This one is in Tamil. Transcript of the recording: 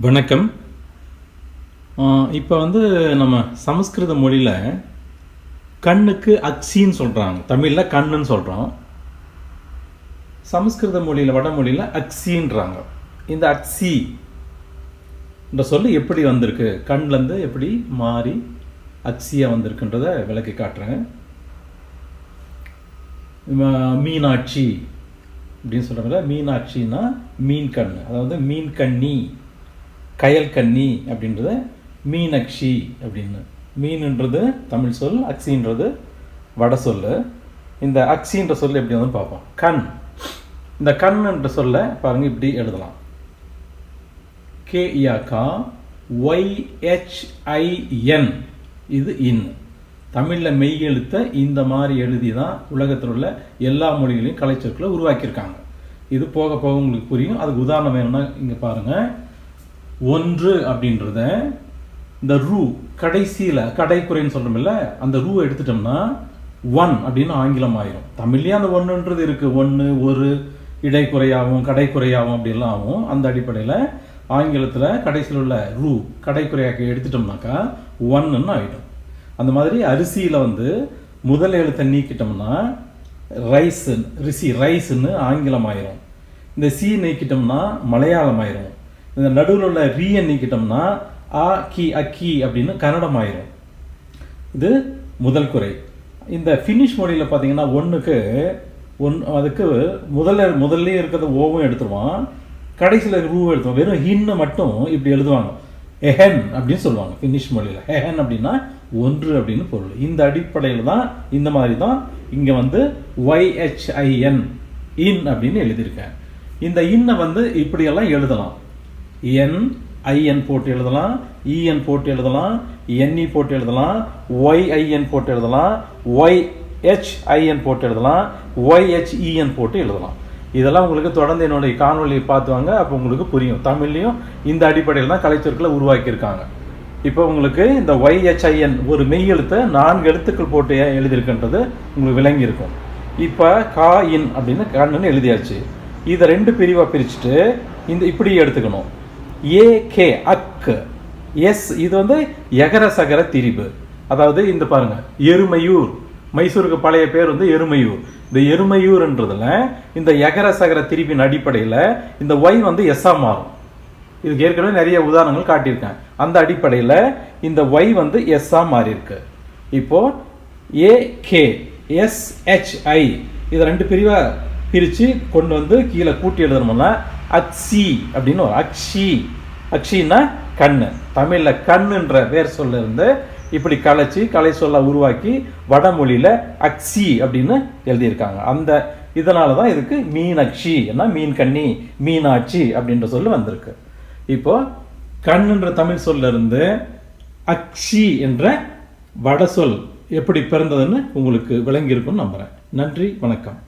வணக்கம். இப்போ நம்ம சமஸ்கிருத மொழியில் கண்ணுக்கு அக்சின்னு சொல்கிறாங்க. தமிழில் கண்ணுன்னு சொல்கிறோம். சமஸ்கிருத மொழியில் வடமொழியில் அக்சின்றாங்க. இந்த அக்சி இந்த சொல்லு எப்படி வந்திருக்கு, கண்லேருந்து எப்படி மாறி அக்சியாக வந்திருக்குன்றதை விளக்கி காட்டுறேன். மீனாட்சி அப்படின்னு சொல்கிறாங்கல்ல, மீனாட்சின்னா மீன் கண், அதாவது மீன் கண்ணி, கயல் கண்ணி அப்படின்றது மீனக்ஷி அப்படின்னு. மீன்ன்றது தமிழ் சொல், அக்சின்றது வட சொல். இந்த அக்சின்ற சொல் எப்படி வந்து பார்ப்போம். கண், இந்த கண்ன்ற சொல்ல பாருங்க, இப்படி எழுதலாம். KYHIN, இது இன். தமிழில் மெய் எழுத்த இந்த மாதிரி எழுதி தான் உலகத்தில் உள்ள எல்லா மொழிகளையும் கலைச்சொற்களை உருவாக்கியிருக்காங்க. இது போக போக உங்களுக்கு புரியும். அதுக்கு உதாரணம் வேணும்னா இங்கே பாருங்கள். ஒன்று அப்படின்றத இந்த ரூ கடைசியில் கடைக்குறைன்னு சொல்கிறோம்ல, அந்த ரூ எடுத்துட்டோம்னா ஒன் அப்படின்னு ஆங்கிலம் ஆயிரும். தமிழ்லேயே அந்த ஒன்றுன்றது இருக்குது. ஒன்று, ஒரு, இடைக்குறையாகவும் கடைக்குறையாகவும் அப்படிலாம் ஆகும். அந்த அடிப்படையில் ஆங்கிலத்தில் கடைசியில் உள்ள ரூ கடைக்குறையாக்க எடுத்துட்டோம்னாக்கா ஒன்னுன்னு ஆகிடும். அந்த மாதிரி அரிசியில் முதல் எழுத்தை நீக்கிட்டோம்னா ரைஸ், ரைஸ்ன்னு ஆங்கிலம் ஆயிரும். இந்த சி நீக்கிட்டோம்னா மலையாளம் ஆயிரும். இந்த நடுவில் உள்ள ரீயை நீக்கிட்டோம்னா ஆ கி அக்கி அப்படின்னு கன்னடம் ஆயிரும். இது முதல் குறை. இந்த ஃபினிஷ் மொழியில் பார்த்தீங்கன்னா ஒன்றுக்கு அதுக்கு முதல்ல இருக்கிறத ஓவும் எடுத்துருவான், கடைசியில் ரூவும் எடுத்துருவான். வெறும் ஹின்னு மட்டும் இப்படி எழுதுவாங்க. எஹன் அப்படின்னு சொல்லுவாங்க ஃபினிஷ் மொழியில். ஹெஹன் அப்படின்னா ஒன்று அப்படின்னு பொருள். இந்த அடிப்படையில் தான் இந்த மாதிரி தான் இங்கே YHIN இன் அப்படின்னு எழுதியிருக்கேன். இந்த இன்னை இப்படியெல்லாம் எழுதலாம். IN போட்டு எழுதலாம், EN போட்டு எழுதலாம், NE போட்டு எழுதலாம், YIN போட்டு எழுதலாம், YHIN போட்டு எழுதலாம், YHEN போட்டு எழுதலாம். இதெல்லாம் உங்களுக்கு தொடர்ந்து என்னுடைய காணொலியை பார்த்துவாங்க. அப்போ உங்களுக்கு புரியும். தமிழ்லையும் இந்த அடிப்படையில் தான் கலைச்சொற்களை உருவாக்கியிருக்காங்க. இப்போ உங்களுக்கு இந்த YHIN ஒரு மெய் எழுத்தை 4 எழுத்துக்கள் போட்டு எழுதியிருக்கின்றது உங்களுக்கு விளங்கி இருக்கும். இப்போ கா இன் அப்படின்னு கண்ணுன்னு எழுதியாச்சு. இதை 2 பிரிவாக பிரிச்சுட்டு இந்த இப்படி எடுத்துக்கணும். AK அக், எஸ் இது எகர சகர திரிபு. அதாவது இந்த பாருங்க, எருமையூர், மைசூருக்கு பழைய பேர் எருமையூர். இந்த எருமையூர்ன்றதுல இந்த எகர சகர திரிபின் அடிப்படையில் இந்த ஒய் எஸ்ஸா மாறும். இதுக்கு ஏற்கனவே நிறைய உதாரணங்கள் காட்டியிருக்கேன். அந்த அடிப்படையில் இந்த ஒய் எஸ்ஸா மாறி இருக்கு. இப்போ AK SHI இதை 2 பிரிவா பிரித்து கொண்டு கீழே கூட்டி எழுதணும்னா அக்சி அப்படின்னு வரும். அக்ஷின்னா கண்ணு. தமிழில் கண்ணுன்ற வேர் சொல்ல இருந்து இப்படி கலை சொல்ல உருவாக்கி வடமொழியில் அக்சி அப்படின்னு எழுதியிருக்காங்க. அந்த இதனால தான் இதுக்கு மீனக்ஷி, மீன் கண்ணி, மீனாட்சி அப்படின்ற சொல்லு வந்திருக்கு. இப்போ கண்ணுன்ற தமிழ் சொல்ல இருந்து அக்ஷி என்ற வட சொல் எப்படி பிறந்ததுன்னு உங்களுக்கு விளங்கியிருக்குன்னு நம்புகிறேன். நன்றி, வணக்கம்.